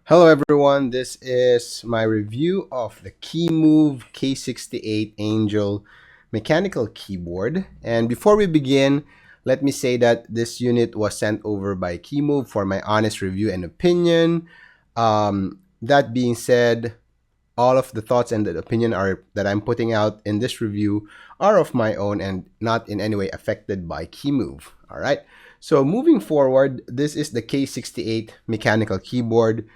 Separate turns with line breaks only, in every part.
Hello everyone, this is my review of the KEMOVE K68 Angel mechanical keyboard. And before we begin, let me say that this unit was sent over by KEMOVE for my honest review and opinion. That being said, all of the thoughts and the opinion that I'm putting out in this review are of my own and not in any way affected by KEMOVE. All right. So moving forward, this is the K68 mechanical keyboard.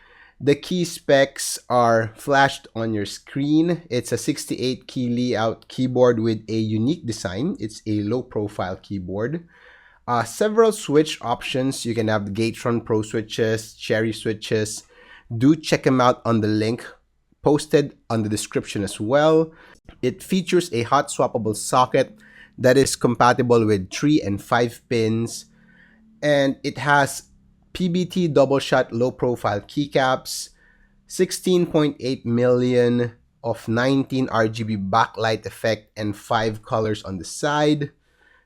The key specs are flashed on your screen. It's a 68 key layout keyboard with a unique design. It's a low profile keyboard. Several switch options. You can have Gatron Pro switches, Cherry switches. Do check them out on the link posted on the description as well. It features a hot swappable socket that is compatible with 3 and 5 pins, and it has PBT double shot low profile keycaps, 16.8 million of 19 RGB backlight effect and 5 colors on the side,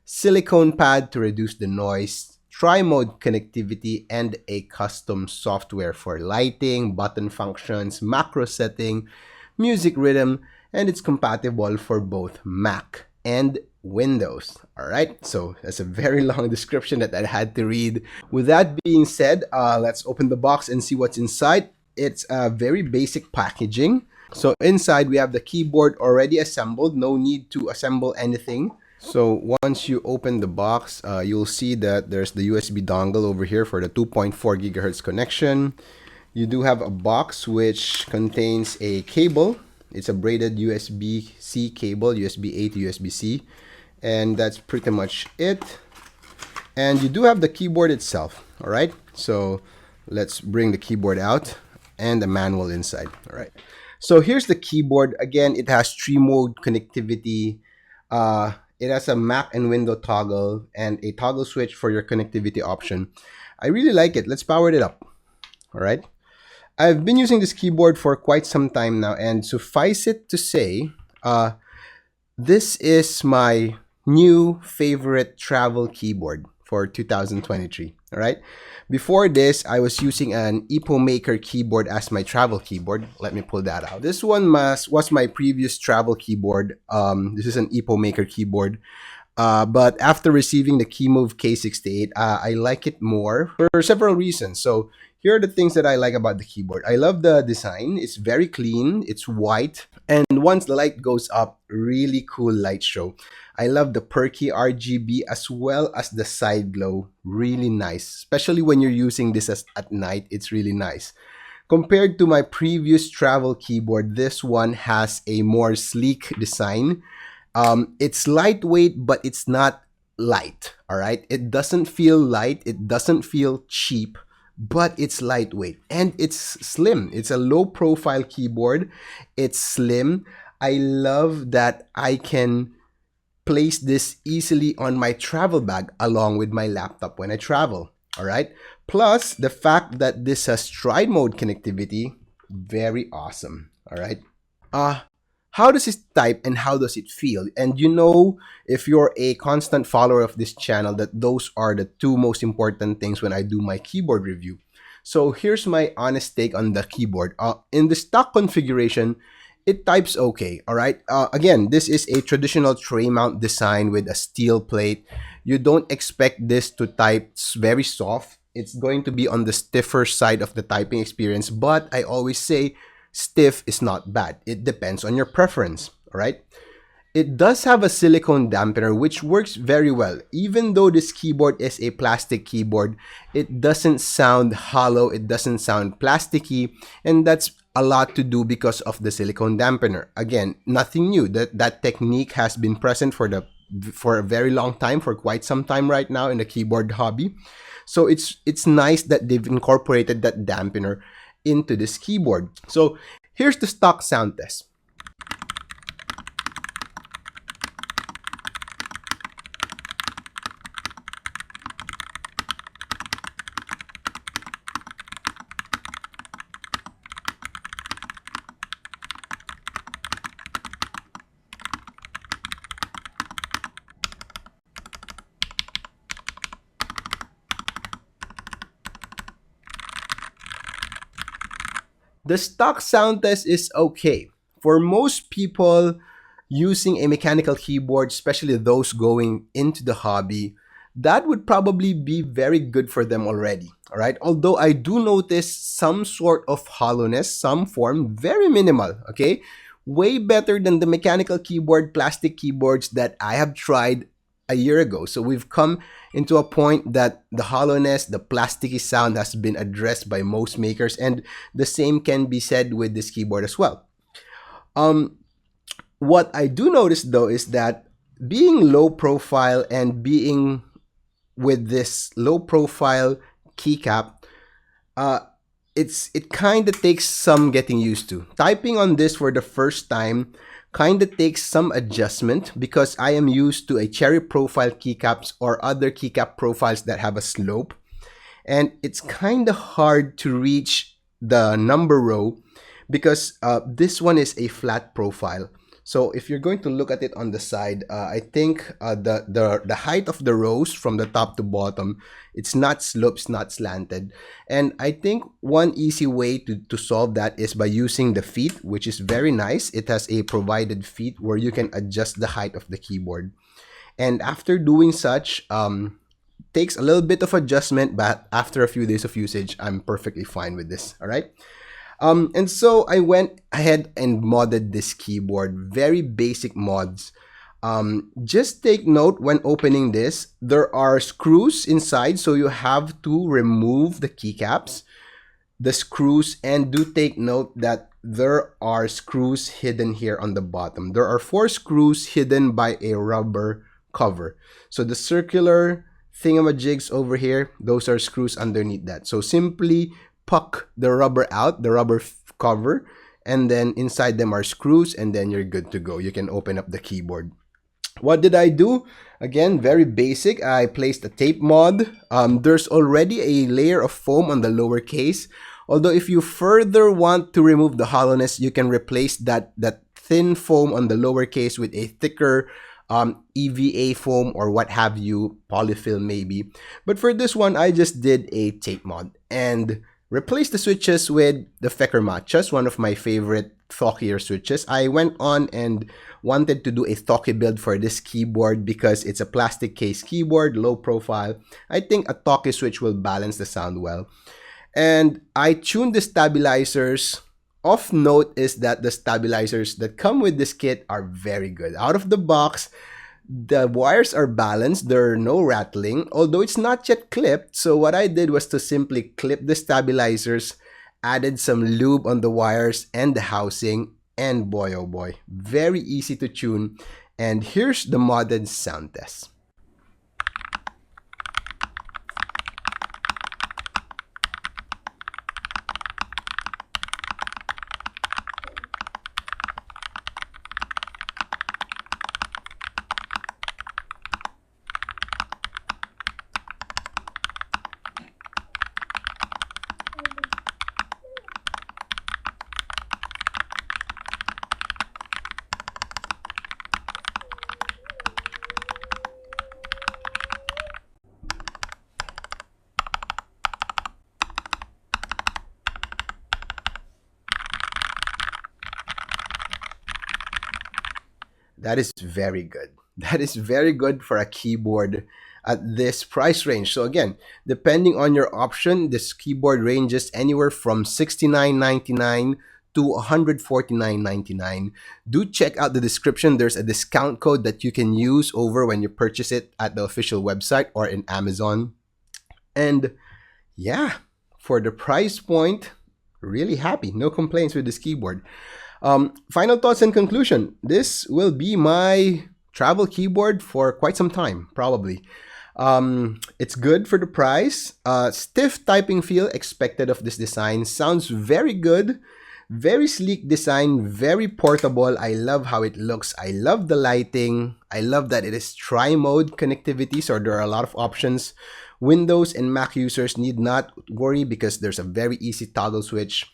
silicone pad to reduce the noise, tri-mode connectivity, and a custom software for lighting, button functions, macro setting, music rhythm, and it's compatible for both Mac and Windows. All right, so that's a very long description that I had to read. With that being said, let's open the box and see what's inside. It's a very basic packaging. So inside we have the keyboard already assembled, no need to assemble anything. So once you open the box, you'll see that there's the USB dongle over here for the 2.4 gigahertz connection. You do have a box which contains a cable. It's a braided USB-C cable, USB-A to USB-C. And that's pretty much it. And you do have the keyboard itself, all right? So let's bring the keyboard out and the manual inside, all right? So here's the keyboard. Again, it has 3-mode connectivity. It has a Mac and Windows toggle and a toggle switch for your connectivity option. I really like it. Let's power it up, all right? I've been using this keyboard for quite some time now, and suffice it to say, this is my new favorite travel keyboard for 2023. All right. Before this, I was using an EpoMaker keyboard as my travel keyboard. Let me pull that out. This one was my previous travel keyboard. This is an EpoMaker keyboard. But after receiving the KEMOVE K68, I like it more for several reasons. So here are the things that I like about the keyboard. I love the design. It's very clean. It's white. And once the light goes up, really cool light show. I love the perky RGB as well as the side glow. Really nice. Especially when you're using this at night. It's really nice. Compared to my previous travel keyboard, this one has a more sleek design. It's lightweight, but it's not light. All right. It doesn't feel light. It doesn't feel cheap, but it's lightweight and it's slim. It's a low profile keyboard. It's slim. I love that I can place this easily on my travel bag along with my laptop when I travel. All right. Plus the fact that this has tri-mode connectivity, very awesome. All right. How does it type and how does it feel? And you know, if you're a constant follower of this channel, that those are the two most important things when I do my keyboard review. So here's my honest take on the keyboard. In the stock configuration, it types okay, all right? Again, this is a traditional tray mount design with a steel plate. You don't expect this to type very soft. It's going to be on the stiffer side of the typing experience, but I always say stiff is not bad. It depends on your preference, all right? It does have a silicone dampener, which works very well. Even though this keyboard is a plastic keyboard, it doesn't sound hollow, it doesn't sound plasticky, and that's a lot to do because of the silicone dampener. Again, nothing new. That technique has been present for a very long time, for quite some time right now in the keyboard hobby. So it's nice that they've incorporated that dampener into this keyboard. So here's the stock sound test. The stock sound test is okay. For most people using a mechanical keyboard, especially those going into the hobby, that would probably be very good for them already. All right. Although I do notice some sort of hollowness, some form, very minimal. Okay. Way better than the mechanical keyboard, plastic keyboards that I have tried a year ago. So we've come into a point that the hollowness, the plasticky sound has been addressed by most makers, and the same can be said with this keyboard as well. Um, what I do notice though is that being low profile and being with this low profile keycap, uh, it kind of takes some getting used to. Typing on this for the first time kind of takes some adjustment because I am used to a cherry profile keycaps or other keycap profiles that have a slope, and it's kind of hard to reach the number row because this one is a flat profile. So if you're going to look at it on the side, I think the height of the rows from the top to bottom, it's not sloped, it's not slanted. And I think one easy way to solve that is by using the feet, which is very nice. It has a provided feet where you can adjust the height of the keyboard. And after doing such, takes a little bit of adjustment, but after a few days of usage, I'm perfectly fine with this. All right. And so I went ahead and modded this keyboard, very basic mods. Just take note when opening this, there are screws inside, so you have to remove the keycaps, the screws, and do take note that there are screws hidden here on the bottom. There are 4 screws hidden by a rubber cover. So the circular thingamajigs over here, those are screws underneath that. So simply puck the rubber out, the rubber cover, and then inside them are screws, and then you're good to go. You can open up the keyboard. What did I do? Again, very basic. I placed a tape mod. There's already a layer of foam on the lower case. Although if you further want to remove the hollowness, you can replace that thin foam on the lower case with a thicker EVA foam or what have you, polyfill maybe. But for this one, I just did a tape mod and replaced the switches with the Fecker Matchas, one of my favorite thockier switches. I went on and wanted to do a thocky build for this keyboard because it's a plastic case keyboard, low profile. I think a thocky switch will balance the sound well. And I tuned the stabilizers. Of note is that the stabilizers that come with this kit are very good. Out of the box, the wires are balanced, there are no rattling, although it's not yet clipped. So what I did was to simply clip the stabilizers, added some lube on the wires and the housing, and boy oh boy, very easy to tune. And here's the modded sound test. That is very good. That is very good for a keyboard at this price range. So again, depending on your option, this keyboard ranges anywhere from $69.99 to $149.99. Do check out the description. There's a discount code that you can use over when you purchase it at the official website or in Amazon. And yeah, for the price point, really happy. No complaints with this keyboard. Final thoughts and conclusion. This will be my travel keyboard for quite some time, probably. It's good for the price. Stiff typing feel expected of this design. Sounds very good. Very sleek design, very portable. I love how it looks. I love the lighting. I love that it is tri-mode connectivity, so there are a lot of options. Windows and Mac users need not worry because there's a very easy toggle switch.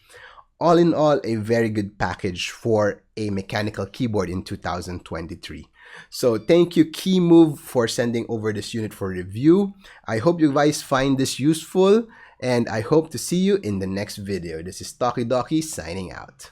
All in all, a very good package for a mechanical keyboard in 2023. So thank you KEMOVE for sending over this unit for review. I hope you guys find this useful. And I hope to see you in the next video. This is Talkie Dokie signing out.